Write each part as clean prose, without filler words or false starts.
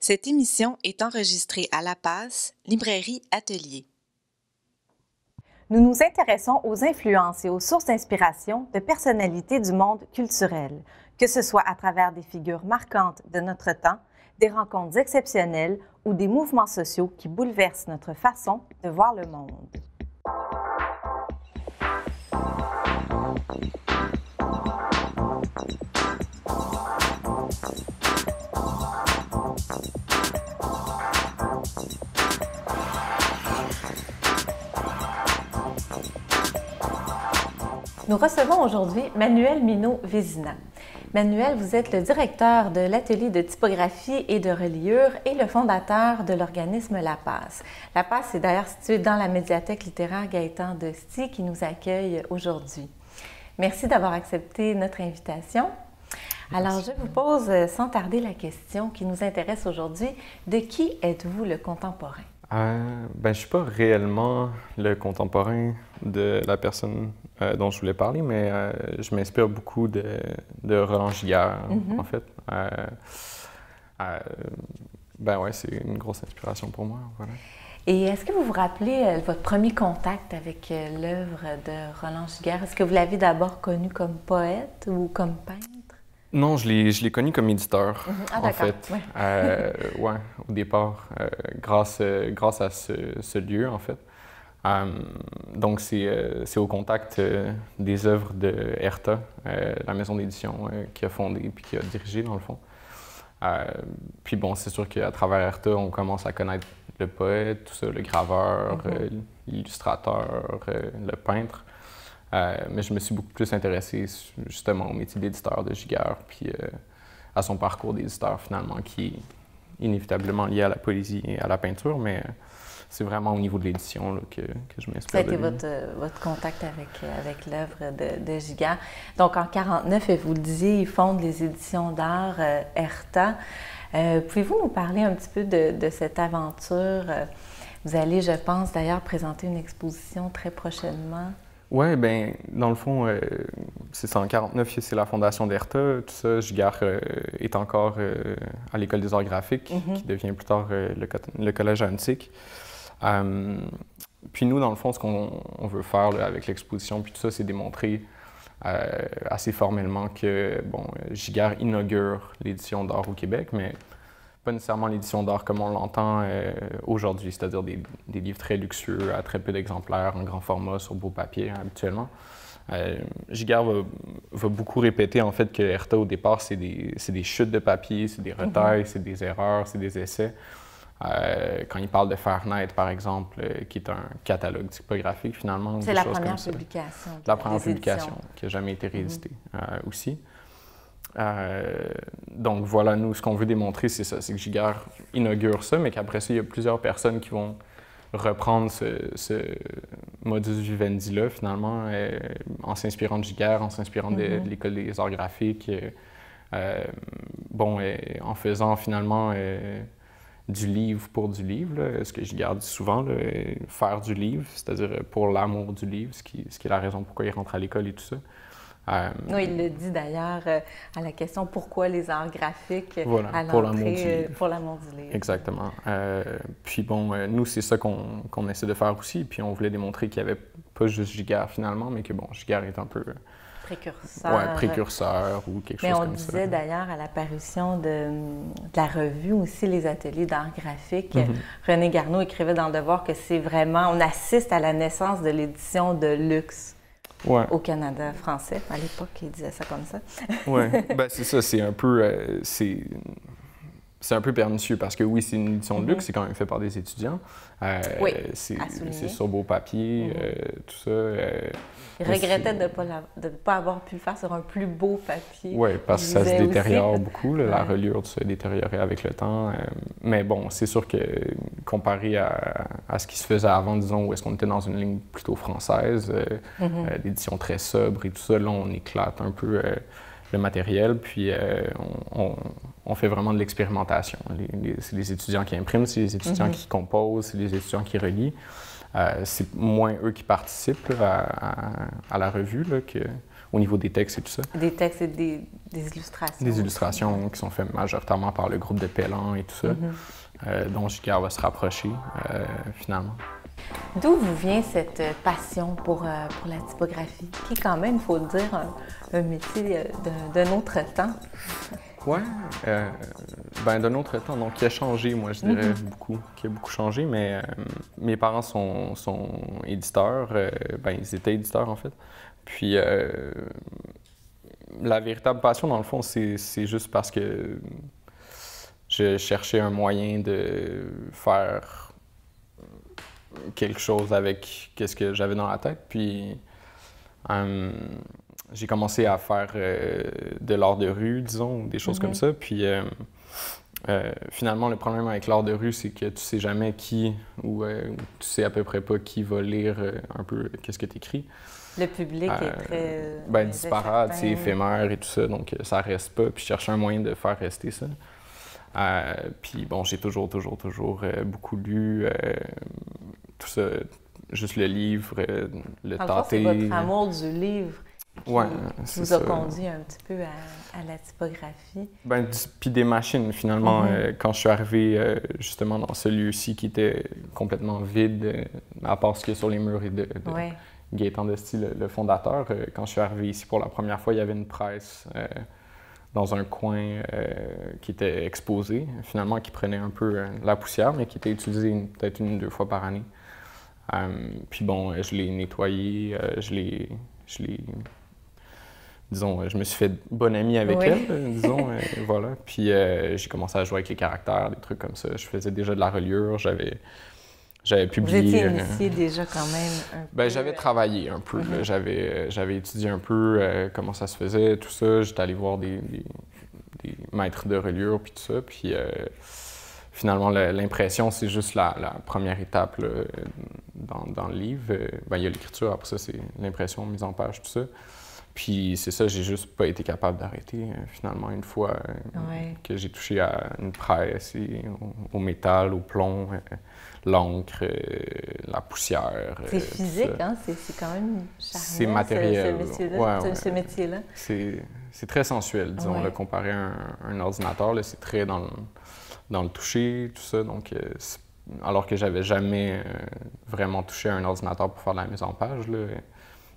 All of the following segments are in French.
Cette émission est enregistrée à La Passe, librairie Atelier. Nous nous intéressons aux influences et aux sources d'inspiration de personnalités du monde culturel, que ce soit à travers des figures marquantes de notre temps, des rencontres exceptionnelles ou des mouvements sociaux qui bouleversent notre façon de voir le monde. Nous recevons aujourd'hui Manuel Minault-Vézina. Manuel, vous êtes le directeur de l'atelier de typographie et de reliure et le fondateur de l'organisme La Passe. La Passe est d'ailleurs située dans la médiathèque littéraire Gaëtan Dostie qui nous accueille aujourd'hui. Merci d'avoir accepté notre invitation. Alors, je vous pose sans tarder la question qui nous intéresse aujourd'hui. De qui êtes-vous le contemporain? Je ne suis pas réellement le contemporain de la personne dont je voulais parler, mais je m'inspire beaucoup de Roland Giguère, en fait. C'est une grosse inspiration pour moi. Voilà. Et est-ce que vous vous rappelez votre premier contact avec l'œuvre de Roland Giguère? Est-ce que vous l'avez d'abord connu comme poète ou comme peintre? Non, je l'ai connu comme éditeur, en fait. Ouais. Au départ, grâce à ce lieu, en fait. Donc, c'est au contact des œuvres de Herta, la maison d'édition qui a fondé puis qui a dirigé, dans le fond. Puis bon, c'est sûr qu'à travers Herta, on commence à connaître le poète, tout ça, le graveur, l'illustrateur, le peintre. Mais je me suis beaucoup plus intéressé justement au métier d'éditeur de Giguère, puis à son parcours d'éditeur finalement, qui est inévitablement lié à la poésie et à la peinture, mais c'est vraiment au niveau de l'édition que je m'inspire. Ça a été votre contact avec l'œuvre de Giguère. Donc en 1949, et vous le disiez, il fonde les éditions d'art Herta. Pouvez-vous nous parler un petit peu de cette aventure? Vous allez, je pense, d'ailleurs présenter une exposition très prochainement. Oui, bien, dans le fond, c'est ça, en 1949, c'est la fondation d'Herta. Tout ça, Giguère est encore à l'École des arts graphiques, qui devient plus tard le Collège antique. Puis nous, dans le fond, ce qu'on veut faire là, avec l'exposition, puis tout ça, c'est démontrer assez formellement que, bon, Giguère inaugure l'édition d'art au Québec, mais pas nécessairement l'édition d'art comme on l'entend aujourd'hui, c'est-à-dire des livres très luxueux, à très peu d'exemplaires, en grand format, sur beau papier, habituellement. Giguère va beaucoup répéter, en fait, que Herta, au départ, c'est des chutes de papier, c'est des retailles, c'est des erreurs, c'est des essais. Quand il parle de Fahrenheit, par exemple, qui est un catalogue typographique, finalement. C'est la première publication. La première publication, qui n'a jamais été rééditée aussi. Donc voilà, nous, ce qu'on veut démontrer, c'est ça, c'est que Giguère inaugure ça, mais qu'après ça, il y a plusieurs personnes qui vont reprendre ce modus vivendi-là, finalement, en s'inspirant de Giguère, en s'inspirant de l'École des arts graphiques, en faisant finalement du livre pour du livre, là, ce que Giguère dit souvent, là, faire du livre, c'est-à-dire pour l'amour du livre, ce qui est la raison pourquoi il rentre à l'école et tout ça. Oui, il le dit d'ailleurs à la question « Pourquoi les arts graphiques ?» Voilà, à l'entrée, pour l'amour du livre. Exactement. Puis bon, nous, c'est ça qu'on essaie de faire aussi. Puis on voulait démontrer qu'il n'y avait pas juste Giguère finalement, mais que bon, Giguère est un peu... précurseur. Ouais, précurseur ou quelque chose comme ça. Mais on disait d'ailleurs à l'apparition de la revue aussi, les ateliers d'art graphique, René Garneau écrivait dans Le Devoir que c'est vraiment... On assiste à la naissance de l'édition de luxe. Ouais. Au Canada français. À l'époque, il disait ça comme ça. Oui, ben c'est ça, c'est un peu pernicieux parce que oui, c'est une édition de luxe, c'est quand même fait par des étudiants. Oui, c'est sur beau papier, tout ça. Il regrettait de ne pas avoir pu le faire sur un plus beau papier. Oui, parce que ça se détériore aussi. beaucoup, là, la reliure se détériorait avec le temps. Mais bon, c'est sûr que comparé à ce qui se faisait avant, disons, où est-ce qu'on était dans une ligne plutôt française, d'édition très sobre et tout ça, là, on éclate un peu le matériel, puis on fait vraiment de l'expérimentation. C'est les étudiants qui impriment, c'est les étudiants qui composent, c'est les étudiants qui relient. C'est moins eux qui participent là, à la revue, là, au niveau des textes et tout ça. Des textes et des illustrations. Des illustrations qui sont faites majoritairement par le groupe de Pellan et tout ça, dont Giguère va se rapprocher finalement. D'où vous vient cette passion pour la typographie, qui est quand même, il faut le dire, un métier d'un autre temps? Oui, d'un autre temps, donc qui a changé, moi je dirais beaucoup, qui a beaucoup changé, mais mes parents sont éditeurs, ils étaient éditeurs en fait. Puis la véritable passion, dans le fond, c'est juste parce que je cherchais un moyen de faire quelque chose avec ce que j'avais dans la tête. Puis j'ai commencé à faire de l'art de rue, disons, des choses comme ça. Puis finalement, le problème avec l'art de rue, c'est que tu sais jamais qui, ou tu sais à peu près pas qui va lire un peu qu'est-ce que tu écris. Le public est très... disparate, c'est éphémère et tout ça, donc ça reste pas. Puis je cherchais un moyen de faire rester ça. Puis bon, j'ai toujours beaucoup lu, tout ça, juste le livre, le tâter. C'est votre amour du livre qui vous a conduit un petit peu à la typographie. Puis des machines, finalement. Quand je suis arrivé justement dans ce lieu-ci qui était complètement vide, à part ce qu'il y a sur les murs et de Gaétan Desti, le fondateur, quand je suis arrivé ici pour la première fois, il y avait une presse dans un coin qui était exposée, finalement, qui prenait un peu la poussière, mais qui était utilisée peut-être 1 ou 2 fois par année. Puis bon, je l'ai nettoyé, disons, je me suis fait bonne amie avec elle, disons, voilà. Puis j'ai commencé à jouer avec les caractères, des trucs comme ça. Je faisais déjà de la reliure, j'avais publié... Vous étiez initié déjà quand même un peu? J'avais travaillé un peu. J'avais étudié un peu comment ça se faisait, tout ça. J'étais allé voir des maîtres de reliure, puis tout ça. Puis finalement, l'impression, c'est juste la première étape là, dans le livre. Il y a l'écriture, après ça, c'est l'impression, mise en page, tout ça. Puis c'est ça, j'ai juste pas été capable d'arrêter. Finalement, une fois que j'ai touché à une presse, au métal, au plomb, l'encre, la poussière. C'est physique, hein? C'est quand même charmant, c'est matériel. Ce métier-là. C'est très sensuel, disons, là, comparé à un ordinateur. C'est très dans le toucher, tout ça. Donc, alors que j'avais jamais vraiment touché à un ordinateur pour faire de la mise en page, là.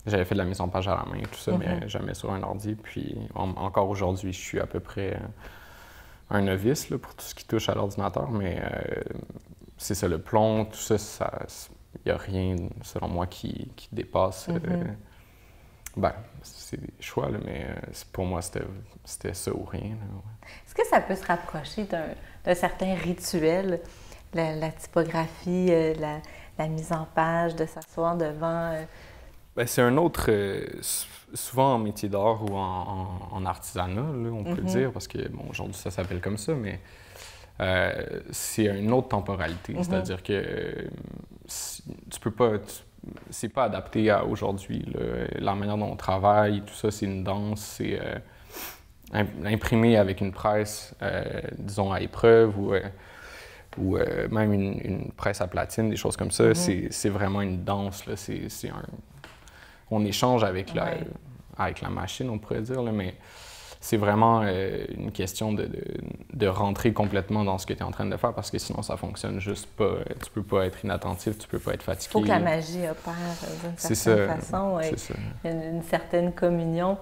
J'avais fait de la mise en page à la main, tout ça, mais jamais sur un ordi. Puis encore aujourd'hui, je suis à peu près un novice là, pour tout ce qui touche à l'ordinateur, mais c'est ça, le plomb, tout ça, il n'y a rien, selon moi, qui dépasse. C'est des choix, là, mais pour moi, c'était ça ou rien. Là, Est-ce que ça peut se rapprocher d'un certain rituel, la typographie, la mise en page, de s'asseoir devant... c'est un autre, souvent en métier d'art ou en artisanat, là, on peut dire, parce que, bon, aujourd'hui, ça s'appelle comme ça, mais c'est une autre temporalité. C'est-à-dire que tu peux pas... c'est pas adapté à aujourd'hui. La manière dont on travaille, tout ça, c'est une danse, c'est imprimé avec une presse, disons, à épreuve ou même une presse à platine, des choses comme ça. C'est vraiment une danse, là. On échange avec la machine, on pourrait dire, là, mais c'est vraiment une question de rentrer complètement dans ce que tu es en train de faire, parce que sinon, ça fonctionne juste pas. Tu peux pas être inattentif, tu peux pas être fatigué. Il faut que la magie opère d'une certaine façon. C'est ça. Il y a une certaine communion.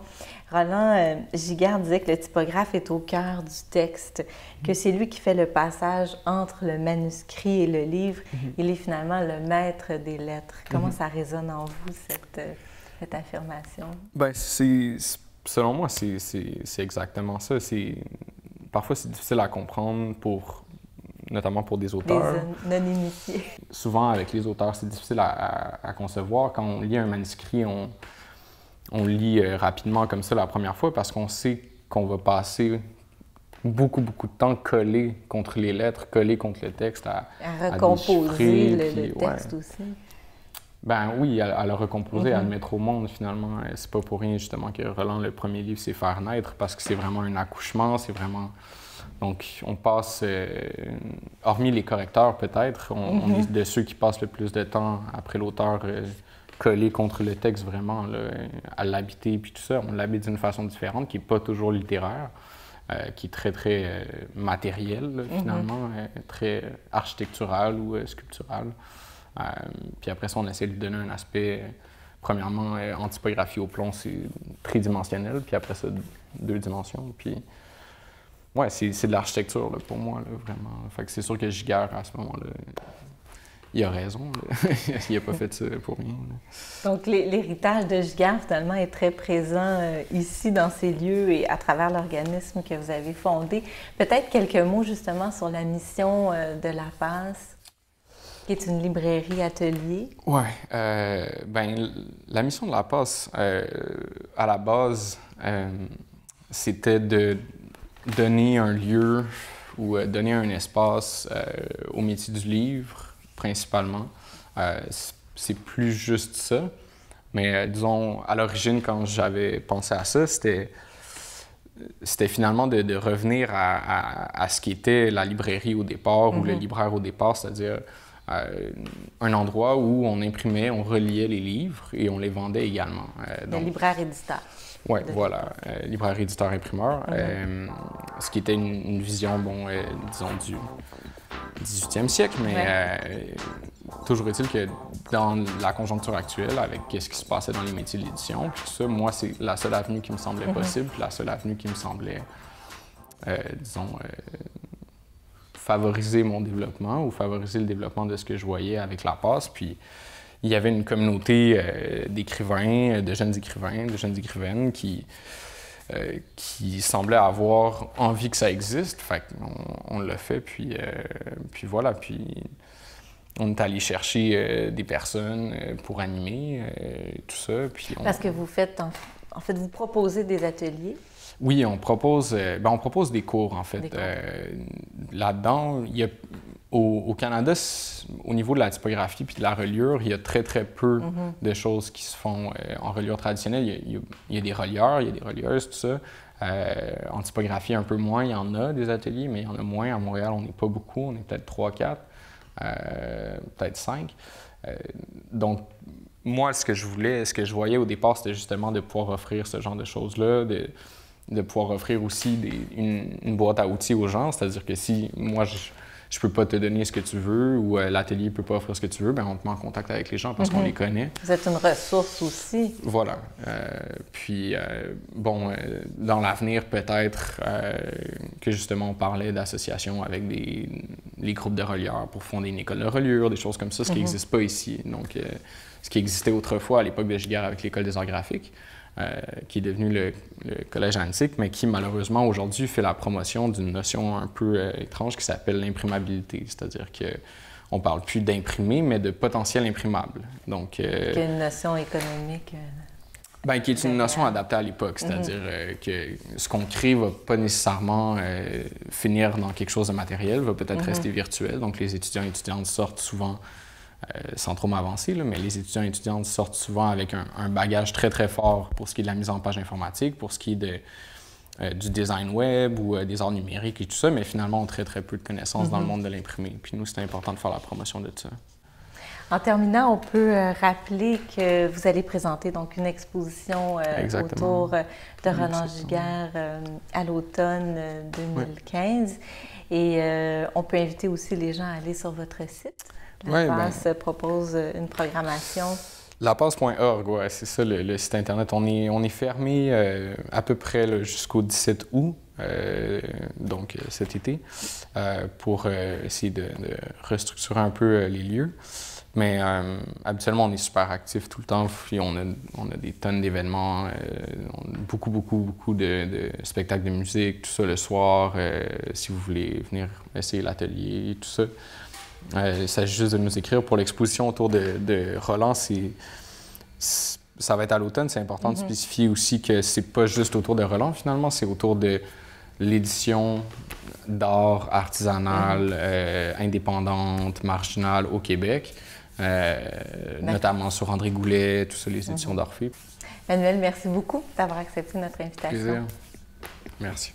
Roland Giguère disait que le typographe est au cœur du texte, que c'est lui qui fait le passage entre le manuscrit et le livre. Il est finalement le maître des lettres. Comment ça résonne en vous, cette affirmation? Selon moi, c'est exactement ça. Parfois, c'est difficile à comprendre, notamment pour des auteurs. Des non-initiés. Souvent, avec les auteurs, c'est difficile à concevoir. Quand on lit un manuscrit, on lit rapidement comme ça la première fois parce qu'on sait qu'on va passer beaucoup de temps collé contre les lettres, collé contre le texte, à recomposer le texte aussi. Oui, à le recomposer, à le mettre au monde, finalement. C'est pas pour rien, justement, que Roland, le premier livre, c'est Faire naître, parce que c'est vraiment un accouchement, c'est vraiment... Donc, on passe... hormis les correcteurs, peut-être, on est de ceux qui passent le plus de temps après l'auteur coller contre le texte vraiment, là, à l'habiter puis tout ça. On l'habite d'une façon différente qui n'est pas toujours littéraire, qui est très, très matérielle, là, finalement, très architecturale ou sculpturale. Puis après ça, on essaie de lui donner un aspect, premièrement, en typographie au plomb, c'est tridimensionnel, puis après ça, 2 dimensions. Puis, ouais, c'est de l'architecture là, pour moi, là, vraiment. Fait que c'est sûr que Giguère, à ce moment-là, il a raison. Il n'a pas fait ça pour rien. Là. Donc, l'héritage de Giguère, finalement, est très présent ici, dans ces lieux et à travers l'organisme que vous avez fondé. Peut-être quelques mots, justement, sur la mission de La Passe, qui est une librairie-atelier. Oui. Ben, la mission de La Passe, à la base, c'était de donner un lieu ou donner un espace au métier du livre, principalement. C'est plus juste ça. Mais disons, à l'origine, quand j'avais pensé à ça, c'était finalement de revenir à ce qu'était la librairie au départ ou le libraire au départ, c'est-à-dire un endroit où on imprimait, on reliait les livres et on les vendait également. Le libraire-éditeur. Oui, voilà, libraire, éditeur, imprimeur. Ce qui était une vision, bon, disons, du 18e siècle, mais toujours est-il que dans la conjoncture actuelle, avec ce qui se passait dans les métiers de l'édition, puis tout ça, moi, c'est la seule avenue qui me semblait possible, puis la seule avenue qui me semblait, disons, favoriser mon développement ou favoriser le développement de ce que je voyais avec La Passe. Puis il y avait une communauté d'écrivains, de jeunes écrivaines qui semblaient avoir envie que ça existe. Fait qu'on l'a fait, puis voilà. Puis on est allé chercher des personnes pour animer, tout ça. Puis Parce que vous faites, en fait, vous proposez des ateliers. Oui, on propose des cours, en fait. Là-dedans, il y a, au Canada, au niveau de la typographie puis de la reliure, il y a très, très peu de choses qui se font en reliure traditionnelle. Il y a des relieurs, il y a des relieuses, tout ça. En typographie, un peu moins, il y en a des ateliers, mais il y en a moins. À Montréal, on n'est pas beaucoup, on est peut-être 3-4, peut-être 5. Donc, moi, ce que je voyais au départ, c'était justement de pouvoir offrir ce genre de choses-là, de pouvoir offrir aussi une boîte à outils aux gens. C'est-à-dire que si moi, je peux pas te donner ce que tu veux ou l'atelier peut pas offrir ce que tu veux, bien, on te met en contact avec les gens parce qu'on les connaît. Vous êtes une ressource aussi. Voilà. Dans l'avenir, peut-être que justement, on parlait d'associations avec les groupes de relieurs pour fonder une école de reliure, des choses comme ça, ce qui n'existe pas ici. Donc, ce qui existait autrefois à l'époque de Giguère avec l'École des arts graphiques, qui est devenu le Collège antique, mais qui malheureusement aujourd'hui fait la promotion d'une notion un peu étrange qui s'appelle l'imprimabilité, c'est-à-dire qu'on ne parle plus d'imprimer, mais de potentiel imprimable. Donc, qui est une notion économique. Qui est une notion adaptée à l'époque, c'est-à-dire que ce qu'on crée ne va pas nécessairement finir dans quelque chose de matériel, va peut-être rester virtuel. Donc les étudiants et étudiantes sortent souvent, sans trop m'avancer, mais les étudiants et étudiantes sortent souvent avec un bagage très, très fort pour ce qui est de la mise en page informatique, pour ce qui est du design web ou des arts numériques et tout ça, mais finalement, ont très, très peu de connaissances dans le monde de l'imprimé. Puis nous, c'est important de faire la promotion de ça. En terminant, on peut rappeler que vous allez présenter donc une exposition autour de Roland Giguère à l'automne 2015. Oui. Et on peut inviter aussi les gens à aller sur votre site. La Passe propose une programmation. Lapasse.org, oui, c'est ça le site Internet. On est fermé à peu près jusqu'au 17 août, donc cet été, pour essayer de restructurer un peu les lieux. Mais habituellement, on est super actifs tout le temps. Puis on a des tonnes d'événements, beaucoup de spectacles de musique, tout ça le soir. Si vous voulez venir essayer l'atelier, tout ça. Il s'agit juste de nous écrire pour l'exposition autour de Roland. Ça va être à l'automne. C'est important de spécifier aussi que c'est pas juste autour de Roland, finalement. C'est autour de l'édition d'art artisanale, indépendante, marginale au Québec. Notamment sur André Goulet, tout ça, les éditions d'Orphée. Manuel, merci beaucoup d'avoir accepté notre invitation. Plaisir. Merci.